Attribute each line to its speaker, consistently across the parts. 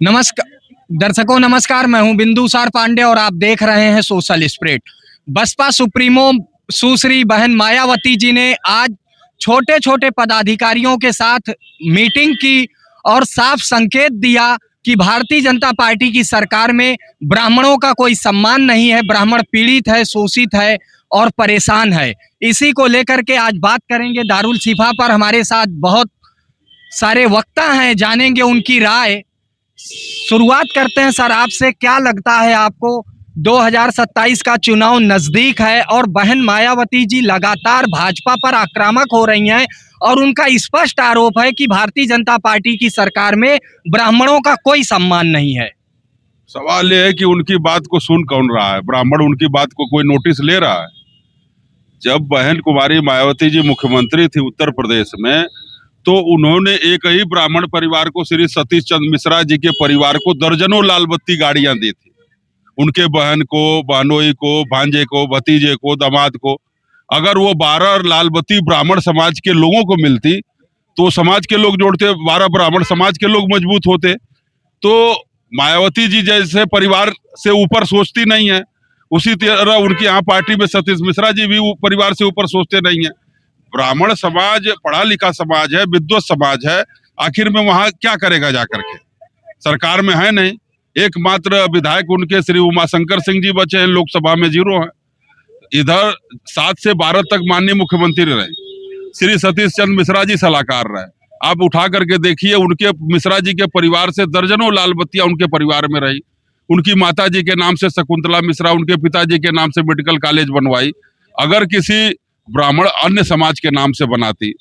Speaker 1: नमस्कार दर्शकों, नमस्कार। मैं हूं बिंदुसार पांडे और आप देख रहे हैं सोशल स्प्रेड। बसपा सुप्रीमो सुश्री बहन मायावती जी ने आज छोटे छोटे पदाधिकारियों के साथ मीटिंग की और साफ संकेत दिया कि भारतीय जनता पार्टी की सरकार में ब्राह्मणों का कोई सम्मान नहीं है, ब्राह्मण पीड़ित है, शोषित है और परेशान है। इसी को लेकर के आज बात करेंगे। दारुल शिफा पर हमारे साथ बहुत सारे वक्ता हैं, जानेंगे उनकी राय। शुरुआत करते हैं सर आपसे। क्या लगता है आपको, 2027 का चुनाव नजदीक है और बहन मायावती जी लगातार भाजपा पर आक्रामक हो रही हैं और उनका स्पष्ट आरोप है कि भारतीय जनता पार्टी की सरकार में ब्राह्मणों का कोई सम्मान नहीं है।
Speaker 2: सवाल यह है कि उनकी बात को सुन कौन रहा है? ब्राह्मण उनकी बात को कोई नोटिस ले रहा है? जब बहन कुमारी मायावती जी मुख्यमंत्री थी उत्तर प्रदेश में, तो उन्होंने एक ही ब्राह्मण परिवार को, श्री सतीश चंद्र मिश्रा जी के परिवार को दर्जनों लाल बत्ती गाड़ियां दी थी। उनके बहन को, बहनोई को, भांजे को, भतीजे को, दामाद को। अगर वो 12 लाल बत्ती ब्राह्मण समाज के लोगों को मिलती तो समाज के लोग जोड़ते, 12 ब्राह्मण समाज के लोग मजबूत होते। तो मायावती जी जैसे परिवार से ऊपर सोचती नहीं है, उसी तरह उनकी यहाँ पार्टी में सतीश मिश्रा जी भी परिवार से ऊपर सोचते नहीं है। ब्राह्मण समाज पढ़ा लिखा समाज है, विद्वत समाज है। आखिर में वहां क्या करेगा जाकर के? सरकार में है नहीं। एकमात्र विधायक उनके श्री उमाशंकर सिंह जी बचे हैं, लोकसभा में 0 है। इधर 7 से 12 तक माननीय मुख्यमंत्री रहे, श्री सतीश चंद्र मिश्रा जी सलाहकार रहे। आप उठा करके देखिए, उनके मिश्रा जी के परिवार से दर्जनों लाल बत्तियां उनके परिवार में रही। उनकी माता जी के नाम से शकुंतला मिश्रा, उनके पिताजी के नाम से मेडिकल कॉलेज बनवाई। अगर किसी ब्राह्मण अन्य समाज के नाम से बनाती,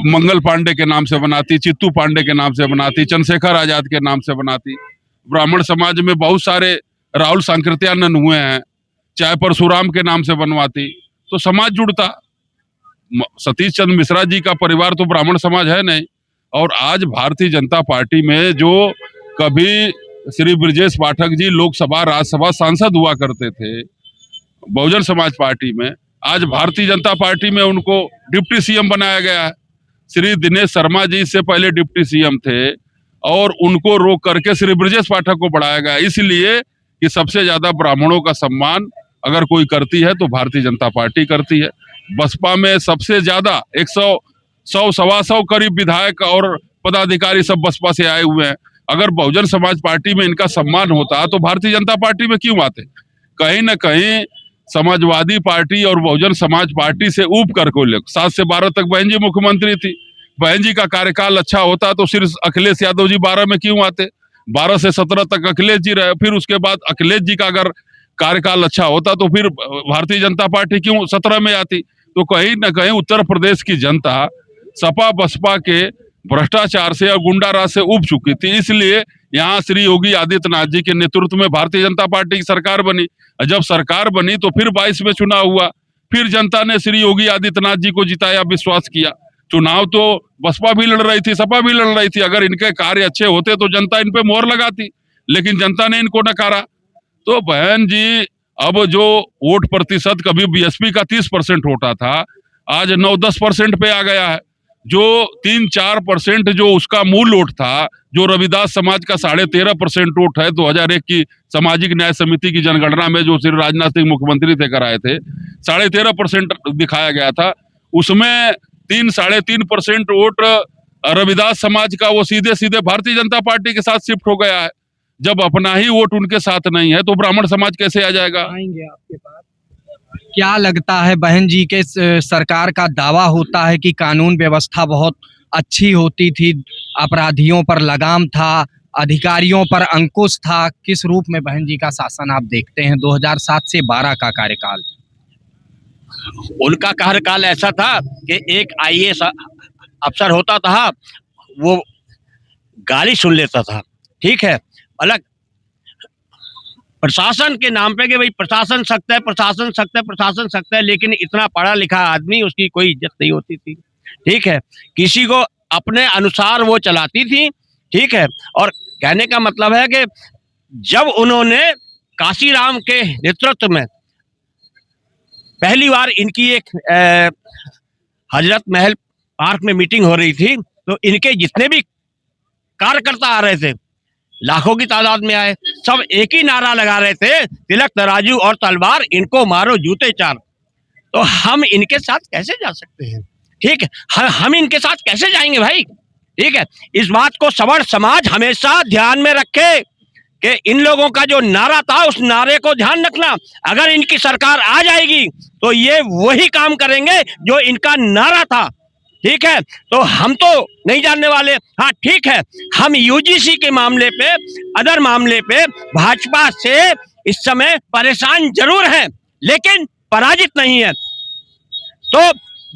Speaker 2: मंगल पांडे के नाम से बनाती, चित्तू पांडे के नाम से बनाती, चंद्रशेखर आजाद के नाम से बनाती, ब्राह्मण समाज में बहुत सारे राहुल सांकृत्यानंद हुए हैं, चाहे परशुराम के नाम से बनवाती, तो समाज जुड़ता। सतीश चंद्र मिश्रा जी का परिवार तो ब्राह्मण समाज है नहीं। और आज भारतीय जनता पार्टी में जो कभी श्री ब्रजेश पाठक जी लोकसभा राज्यसभा सांसद हुआ करते थे बहुजन समाज पार्टी में, आज भारतीय जनता पार्टी में उनको डिप्टी सीएम बनाया गया है। श्री दिनेश शर्मा जी से पहले डिप्टी सीएम थे और उनको रोक करके श्री ब्रजेश पाठक को बढ़ाया गया, इसलिए कि सबसे ज्यादा ब्राह्मणों का सम्मान अगर कोई करती है तो भारतीय जनता पार्टी करती है। बसपा में सबसे ज्यादा 100-125 करीब विधायक और पदाधिकारी सब बसपा से आए हुए हैं। अगर बहुजन समाज पार्टी में इनका सम्मान होता तो भारतीय जनता पार्टी में क्यों आते? कहीं ना कहीं समाजवादी पार्टी और बहुजन समाज पार्टी से ऊब कर को 7 से 12 तक बहन जी मुख्यमंत्री थी। बहन जी का कार्यकाल अच्छा होता तो सिर्फ अखिलेश यादव जी 12 में क्यों आते? 12 से 17 तक अखिलेश जी रहे, फिर उसके बाद अखिलेश जी का अगर कार्यकाल अच्छा होता तो फिर भारतीय जनता पार्टी क्यों 17 में आती? तो कहीं ना कहीं उत्तर प्रदेश की जनता सपा बसपा के भ्रष्टाचार से और गुंडाराज से उब चुकी थी, इसलिए यहाँ श्री योगी आदित्यनाथ जी के नेतृत्व में भारतीय जनता पार्टी की सरकार बनी। जब सरकार बनी तो फिर 22 में चुनाव हुआ, फिर जनता ने श्री योगी आदित्यनाथ जी को जिताया, विश्वास किया। चुनाव तो बसपा भी लड़ रही थी, सपा भी लड़ रही थी। अगर इनके कार्य अच्छे होते तो जनता इन पे मोहर लगाती, लेकिन जनता ने इनको नकारा। तो बहन जी अब जो वोट प्रतिशत कभी बीएसपी का 30% होता था, आज 9-10% पे आ गया है। जो 3-4% जो उसका मूल वोट था, जो रविदास समाज का 13.5% वोट है 2001 की सामाजिक न्याय समिति की जनगणना में जो श्री राजनाथ सिंह मुख्यमंत्री थे कराए थे, 13.5% दिखाया गया था। उसमें 3-3.5% वोट रविदास समाज का वो सीधे सीधे भारतीय जनता पार्टी के साथ शिफ्ट हो गया है। जब अपना ही वोट उनके साथ नहीं है तो ब्राह्मण समाज कैसे आ जाएगा?
Speaker 1: आएंगे आपके पास। क्या लगता है, बहन जी के सरकार का दावा होता है कि कानून व्यवस्था बहुत अच्छी होती थी, अपराधियों पर लगाम था, अधिकारियों पर अंकुश था। किस रूप में बहन जी का शासन आप देखते हैं 2007 से 12 का कार्यकाल?
Speaker 3: उनका कार्यकाल ऐसा था कि एक आईएएस अफसर होता था, वो गाली सुन लेता था, ठीक है, अलग प्रशासन के नाम पे कि भाई प्रशासन सख्त है, प्रशासन सख्त है, प्रशासन सख्त है, लेकिन इतना पढ़ा लिखा आदमी, उसकी कोई इज्जत नहीं होती थी, ठीक है। किसी को अपने अनुसार वो चलाती थी, ठीक है। और कहने का मतलब है कि जब उन्होंने काशीराम के नेतृत्व में पहली बार इनकी एक हजरत महल पार्क में मीटिंग हो रही थी, तो इनके जितने भी कार्यकर्ता आ रहे थे, लाखों की तादाद में आए, सब एक ही नारा लगा रहे थे, तिलक तराजू और तलवार, इनको मारो जूते चार। तो हम इनके साथ कैसे जा सकते हैं? ठीक है, हम इनके साथ कैसे जाएंगे भाई? ठीक है, इस बात को सवर्ण समाज हमेशा ध्यान में रखे कि इन लोगों का जो नारा था उस नारे को ध्यान रखना। अगर इनकी सरकार आ जाएगी तो ये वही काम करेंगे जो इनका नारा था। ठीक है, तो हम तो नहीं जानने वाले। हाँ ठीक है, हम यूजीसी के मामले पे, अदर मामले पे भाजपा से इस समय परेशान जरूर हैं, लेकिन पराजित नहीं है। तो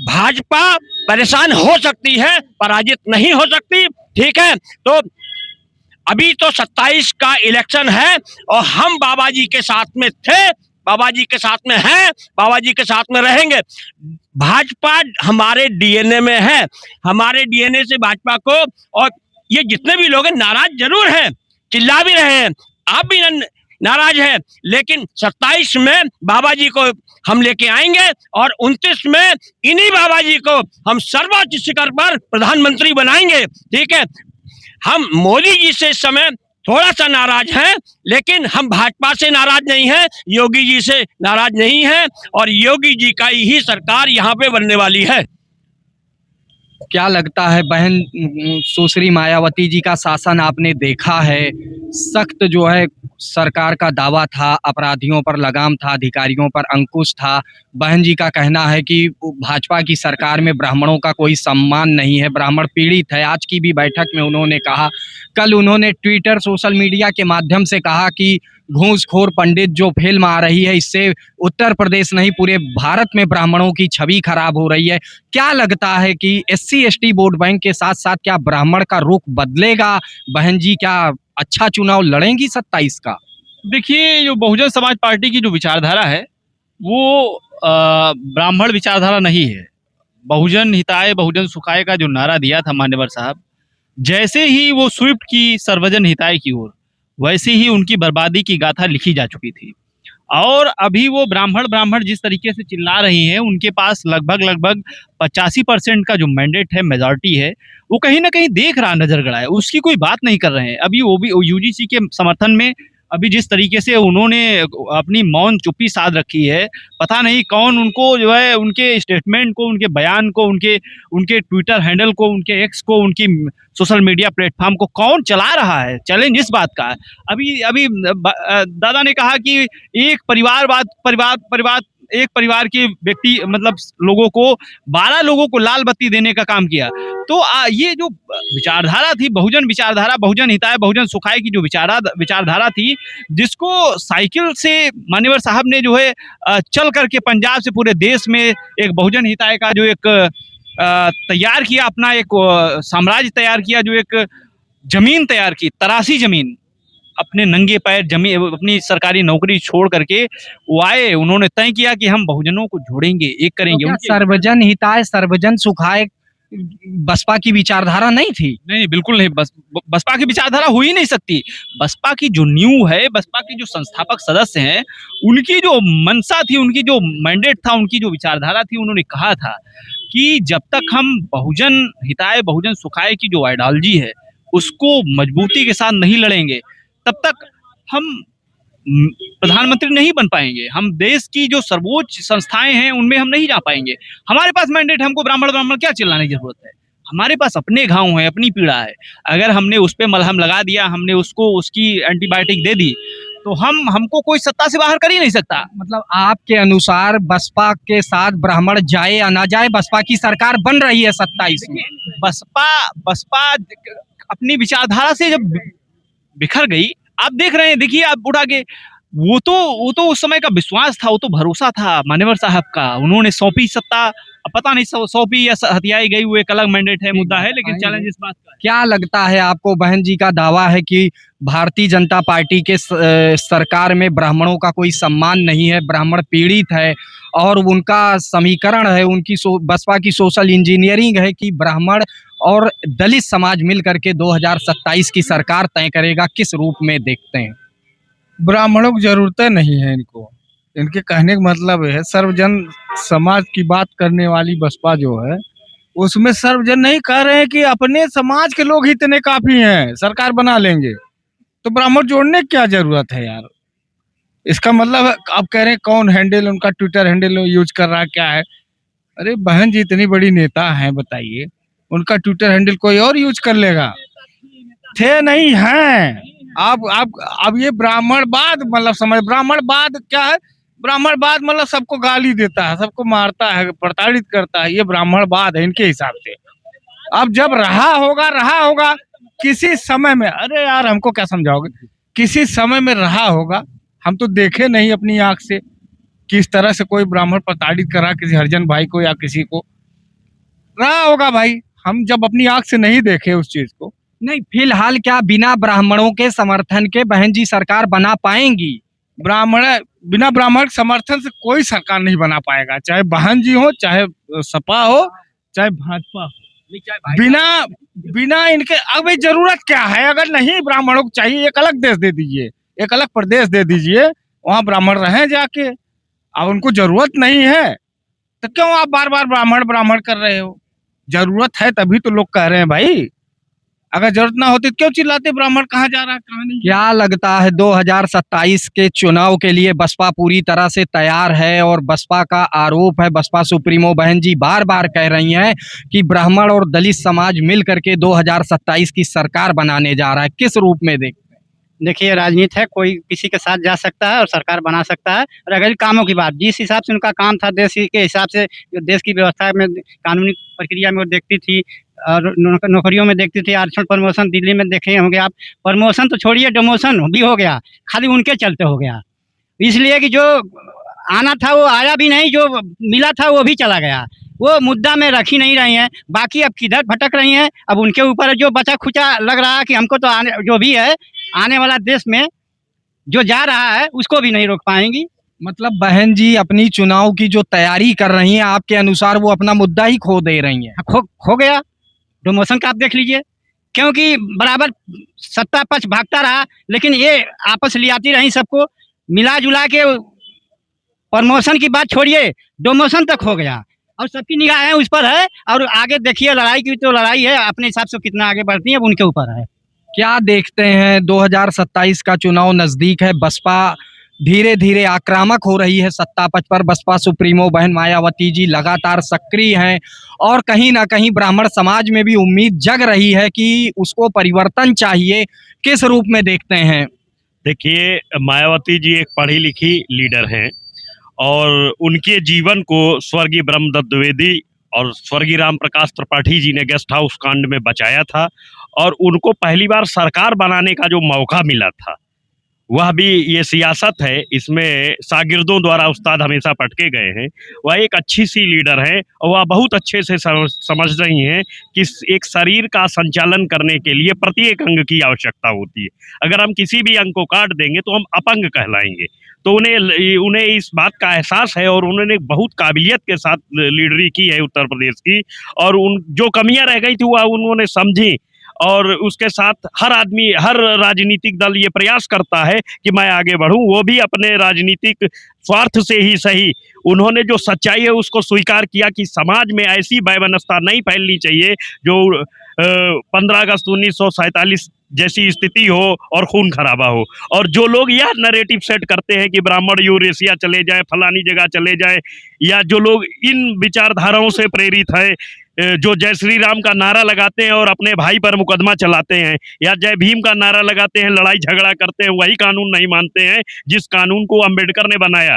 Speaker 3: भाजपा परेशान हो सकती है, पराजित नहीं हो सकती। ठीक है, तो अभी तो 27 का इलेक्शन है और हम बाबा जी के साथ में थे, बाबा जी के साथ में हैं, बाबा जी के साथ में रहेंगे। भाजपा हमारे डीएनए में है, हमारे डीएनए से भाजपा को, और ये जितने भी लोग हैं नाराज जरूर हैं, चिल्ला भी रहे हैं, आप भी नाराज हैं, लेकिन 27 में बाबा जी को हम लेके आएंगे और 29 में इन्हीं बाबा जी को हम सर्वोच्च शिखर पर प्रधानमंत्री बनाएंगे। ठीक है, हम मोदी जी से इस समय थोड़ा सा नाराज हैं, लेकिन हम भाजपा से नाराज नहीं हैं, योगी जी से नाराज नहीं हैं, और योगी जी का ही सरकार यहाँ पे बनने वाली है।
Speaker 1: क्या लगता है बहन सुश्री मायावती जी का शासन आपने देखा है, सख्त जो है सरकार का दावा था, अपराधियों पर लगाम था, अधिकारियों पर अंकुश था। बहन जी का कहना है कि भाजपा की सरकार में ब्राह्मणों का कोई सम्मान नहीं है, ब्राह्मण पीड़ित है। आज की भी बैठक में उन्होंने कहा, कल उन्होंने ट्विटर सोशल मीडिया के माध्यम से कहा कि घूसखोर पंडित जो फिल्म आ रही है इससे उत्तर प्रदेश नहीं पूरे भारत में ब्राह्मणों की छवि खराब हो रही है। क्या लगता है कि एससी एसटी वोट बैंक के साथ साथ क्या ब्राह्मण का रुख बदलेगा? बहन जी क्या अच्छा चुनाव लड़ेंगी 27 का?
Speaker 4: देखिए, जो बहुजन समाज पार्टी की जो विचारधारा है वो ब्राह्मण विचारधारा नहीं है। बहुजन हिताय बहुजन सुखाय का जो नारा दिया था मान्यवर साहब, जैसे ही वो स्विफ्ट की सर्वजन हिताय की ओर, वैसे ही उनकी बर्बादी की गाथा लिखी जा चुकी थी। और अभी वो ब्राह्मण ब्राह्मण जिस तरीके से चिल्ला रही हैं, उनके पास लगभग 85% का जो मैंडेट है, मेजॉरिटी है, वो कहीं ना कहीं देख रहा, नजर गड़ा है, उसकी कोई बात नहीं कर रहे हैं। अभी वो भी यूजीसी के समर्थन में अभी जिस तरीके से उन्होंने अपनी मौन चुप्पी साध रखी है, पता नहीं कौन उनको जो है उनके स्टेटमेंट को, उनके बयान को, उनके ट्विटर हैंडल को, उनके एक्स को, उनकी सोशल मीडिया प्लेटफॉर्म को कौन चला रहा है। चैलेंज इस बात का है। अभी दादा ने कहा कि एक एक परिवार के व्यक्ति मतलब लोगों को 12 लोगों को लाल बत्ती देने का काम किया। तो ये जो विचारधारा थी, बहुजन विचारधारा, बहुजन हिताय बहुजन सुखाय की जो विचारधारा थी, जिसको साइकिल से मान्यवर साहब ने जो है चल करके पंजाब से पूरे देश में एक बहुजन हिताय का जो एक तैयार किया, अपना एक साम्राज्य तैयार किया, जो एक जमीन तैयार की, तरासी जमीन, अपने नंगे पैर जमीन, अपनी सरकारी नौकरी छोड़ करके वो आए, उन्होंने तय किया कि हम बहुजनों को जोड़ेंगे, एक करेंगे।
Speaker 1: तो सर्वजन हिताय सर्वजन सुखाय बसपा की विचारधारा नहीं थी?
Speaker 4: नहीं, बिल्कुल नहीं। बसपा की विचारधारा हो ही नहीं सकती। बसपा की जो न्यू है, बसपा के जो संस्थापक सदस्य हैं, उनकी जो मंशा थी, उनकी जो मैंडेट था, उनकी जो विचारधारा थी, उन्होंने कहा था कि जब तक हम बहुजन हिताय बहुजन सुखाय की जो आइडियोलॉजी है उसको मजबूती के साथ नहीं लड़ेंगे, तब तक हम प्रधानमंत्री नहीं बन पाएंगे। हम देश की जो सर्वोच्च संस्थाएं हैं उनमें हम नहीं जा पाएंगे। हमारे पास मैंडेट, हमको ब्राह्मण ब्राह्मण क्या चिल्लाने की जरूरत है? हमारे पास अपने घाव है, अपनी पीड़ा है। अगर हमने उस पर मलहम लगा दिया, हमने उसको उसकी एंटीबायोटिक दे दी, तो हमको कोई सत्ता से बाहर कर ही नहीं सकता।
Speaker 1: मतलब आपके अनुसार बसपा के साथ ब्राह्मण जाए या ना जाए, बसपा की सरकार बन रही है 27 में।
Speaker 4: बसपा अपनी विचारधारा से जब बिखर गई, आप देख रहे हैं, देखिए आप उठा के, वो तो उस समय का विश्वास था, वो तो भरोसा था मान्यवर साहब का। उन्होंने सौंपी सत्ता, पता नहीं सौंपी या हथियाई गई, वो एक अलग मैंडेट है, मुद्दा है, लेकिन चैलेंज इस बात का है।
Speaker 1: क्या लगता है आपको? बहन जी का दावा है कि भारतीय जनता पार्टी के सरकार में ब्राह्मणों का कोई सम्मान नहीं है, ब्राह्मण पीड़ित है, और उनका समीकरण है, उनकी बसपा की सोशल इंजीनियरिंग है कि ब्राह्मण और दलित समाज मिल करके 2027 की सरकार तय करेगा। किस रूप में देखते हैं?
Speaker 5: ब्राह्मणों की जरूरतें नहीं है इनको। इनके कहने का मतलब है सर्वजन समाज की बात करने वाली बसपा जो है, उसमें सर्वजन नहीं कह रहे हैं कि अपने समाज के लोग ही इतने काफी हैं, सरकार बना लेंगे। तो ब्राह्मण जोड़ने की क्या जरूरत है यार? इसका मतलब आप कह रहे हैं कौन हैंडल उनका ट्विटर हैंडल यूज कर रहा है, क्या है? अरे बहन जी इतनी बड़ी नेता है, बताइए उनका ट्विटर हैंडल कोई और यूज कर लेगा? थे नहीं हैं। आप अब ये ब्राह्मणवाद मतलब समझ, ब्राह्मणवाद क्या है? ब्राह्मणवाद मतलब सबको गाली देता है, सबको मारता है, प्रताड़ित करता है, ये ब्राह्मणवाद है इनके हिसाब से। अब जब रहा होगा किसी समय में, अरे यार हमको क्या समझाओगे, किसी समय में रहा होगा, हम तो देखे नहीं अपनी आंख से किस तरह से कोई ब्राह्मण प्रताड़ित करा किसी हरिजन भाई को या किसी को, रहा होगा भाई, हम जब अपनी आंख से नहीं देखे उस चीज को।
Speaker 1: नहीं, फिलहाल क्या बिना ब्राह्मणों के समर्थन के बहन जी सरकार बना पाएंगी?
Speaker 5: बिना ब्राह्मण समर्थन से कोई सरकार नहीं बना पाएगा, चाहे बहन जी हो, चाहे सपा हो, चाहे भाजपा हो। बिना इनके, अब ये जरूरत क्या है? अगर नहीं ब्राह्मणों को चाहिए, एक अलग देश दे दीजिए, एक अलग प्रदेश दे दीजिए, वहां ब्राह्मण रहे जाके। अब उनको जरूरत नहीं है तो क्यों आप बार बार ब्राह्मण ब्राह्मण कर रहे हो? जरूरत है तभी तो लोग कह रहे हैं भाई, अगर जरूरत ना होती तो क्यों चिल्लाते ब्राह्मण कहाँ जा रहा है कहाँ नहीं?
Speaker 1: क्या लगता है 2027 के चुनाव के लिए बसपा पूरी तरह से तैयार है? और बसपा का आरोप है, बसपा सुप्रीमो बहन जी बार बार कह रही हैं कि ब्राह्मण और दलित समाज मिल करके 2027 की सरकार बनाने जा रहा है, किस रूप में देख?
Speaker 6: देखिए राजनीति है, कोई किसी के साथ जा सकता है और सरकार बना सकता है। और अगर कामों की बात, जिस हिसाब से उनका काम था, देश के हिसाब से, जो देश की व्यवस्था में कानूनी प्रक्रिया में वो देखती थी और नौकरियों में देखती थी, आरक्षण प्रमोशन दिल्ली में देखे होंगे आप, प्रमोशन तो छोड़िए डिमोशन भी हो गया, खाली उनके चलते हो गया। इसलिए कि जो आना था वो आया भी नहीं, जो मिला था वो भी चला गया, वो मुद्दा में रखी नहीं रही हैं। बाकी अब किधर भटक रही हैं, अब उनके ऊपर जो बचा खुचा लग रहा है कि हमको तो आने, जो भी है आने वाला देश में जो जा रहा है उसको भी नहीं रोक पाएंगी।
Speaker 1: मतलब बहन जी अपनी चुनाव की जो तैयारी कर रही हैं, आपके अनुसार वो अपना मुद्दा ही खो दे रही हैं?
Speaker 6: खो गया, प्रमोशन का आप देख लीजिए, क्योंकि बराबर सत्ता पक्ष भागता रहा, लेकिन ये आपस ले आती रही, सबको मिला जुला के प्रमोशन की बात छोड़िए, डोमोशन तक हो गया और सबकी निगाहें उस पर है। और आगे देखिए लड़ाई की तो लड़ाई है, अपने हिसाब से कितना आगे बढ़ती है उनके ऊपर है।
Speaker 1: क्या देखते हैं 2027 का चुनाव नजदीक है, बसपा धीरे धीरे आक्रामक हो रही है सत्ता पक्ष पर, बसपा सुप्रीमो बहन मायावती जी लगातार सक्रिय हैं और कहीं ना कहीं ब्राह्मण समाज में भी उम्मीद जग रही है कि उसको परिवर्तन चाहिए, किस रूप में देखते हैं?
Speaker 7: देखिए मायावती जी एक पढ़ी लिखी लीडर हैं और उनके जीवन को स्वर्गीय ब्रह्मदत्त द्विवेदी और स्वर्गीय राम प्रकाश त्रिपाठी जी ने गेस्ट हाउस कांड में बचाया था और उनको पहली बार सरकार बनाने का जो मौका मिला था, वह भी ये सियासत है, इसमें शागिर्दों द्वारा उस्ताद हमेशा पटके गए हैं। वह एक अच्छी सी लीडर हैं और वह बहुत अच्छे से समझ रही हैं कि एक शरीर का संचालन करने के लिए प्रत्येक अंग की आवश्यकता होती है। अगर हम किसी भी अंग को काट देंगे तो हम अपंग कहलाएंगे। तो उन्हें इस बात का एहसास है और उन्होंने बहुत काबिलियत के साथ लीडरी की है उत्तर प्रदेश की, और उन जो कमियां रह गई थी वह उन्होंने समझी। और उसके साथ हर आदमी, हर राजनीतिक दल ये प्रयास करता है कि मैं आगे बढ़ूं, वो भी अपने राजनीतिक स्वार्थ से ही सही, उन्होंने जो सच्चाई है उसको स्वीकार किया कि समाज में ऐसी वैमनस्यता नहीं फैलनी चाहिए जो 15 अगस्त 1947 जैसी स्थिति हो और खून खराबा हो। और जो लोग यह नैरेटिव सेट करते हैं कि ब्राह्मण यूरेशिया चले जाए, फलानी जगह चले जाए, या जो लोग इन विचारधाराओं से प्रेरित है, जो जय श्री राम का नारा लगाते हैं और अपने भाई पर मुकदमा चलाते हैं, या जय भीम का नारा लगाते हैं, लड़ाई झगड़ा करते हैं, वही कानून नहीं मानते हैं जिस कानून को अंबेडकर ने बनाया।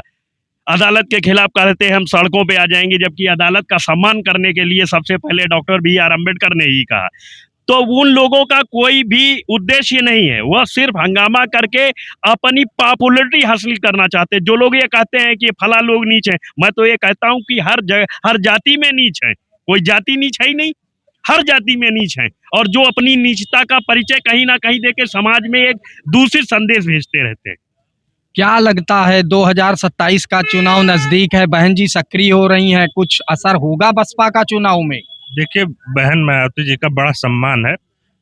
Speaker 7: अदालत के खिलाफ कहते हैं हम सड़कों पे आ जाएंगे, जबकि अदालत का सम्मान करने के लिए सबसे पहले डॉक्टर BR अम्बेडकर ने ही कहा। तो उन लोगों का कोई भी उद्देश्य नहीं है, वह सिर्फ हंगामा करके अपनी पॉपुलैरिटी हासिल करना चाहते हैं। जो लोग ये कहते हैं कि फला लोग नीच हैं, मैं तो ये कहता हूँ कि हर जगह, हर जाति में नीच है, कोई जाति नीच है ही नहीं, हर जाति में नीच है, और जो अपनी नीचता का परिचय कहीं ना कहीं देके समाज में एक दूसरी संदेश भेजते रहते हैं।
Speaker 1: क्या लगता है 2027 का चुनाव नजदीक है, बहन जी सक्रिय हो रही हैं, कुछ असर होगा बसपा का चुनाव में?
Speaker 8: देखिए बहन मायावती जी का बड़ा सम्मान है,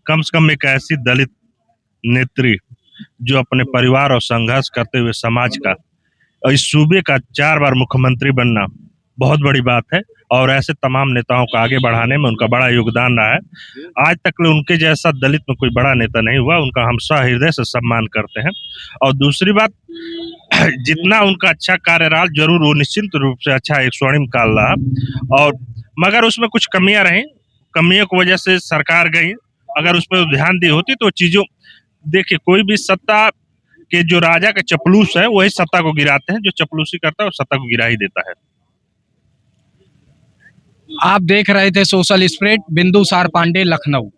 Speaker 8: कम से कम एक ऐसी दलित नेत्री जो अपने परिवार और संघर्ष करते हुए समाज का और इस सूबे का 4 बार मुख्यमंत्री बनना बहुत बड़ी बात है और ऐसे तमाम नेताओं को आगे बढ़ाने में उनका बड़ा योगदान रहा है। आज तक उनके जैसा दलित में कोई बड़ा नेता नहीं हुआ, उनका हम सहृदय से सम्मान करते हैं। और दूसरी बात, जितना उनका अच्छा कार्यकाल जरूर वो निश्चित रूप से अच्छा एक स्वर्णिम काल रहा, और मगर उसमें कुछ कमियां रहीं, कमियों की वजह से सरकार गई। अगर उस पर ध्यान दी होती तो चीजों, देखिए कोई भी सत्ता के जो राजा का चपलूस है वही सत्ता को गिराते हैं, जो चपलूसी करता है वो सत्ता को गिरा ही देता है।
Speaker 1: आप देख रहे थे सोशल स्प्रेड, बिंदुसार पांडे, लखनऊ।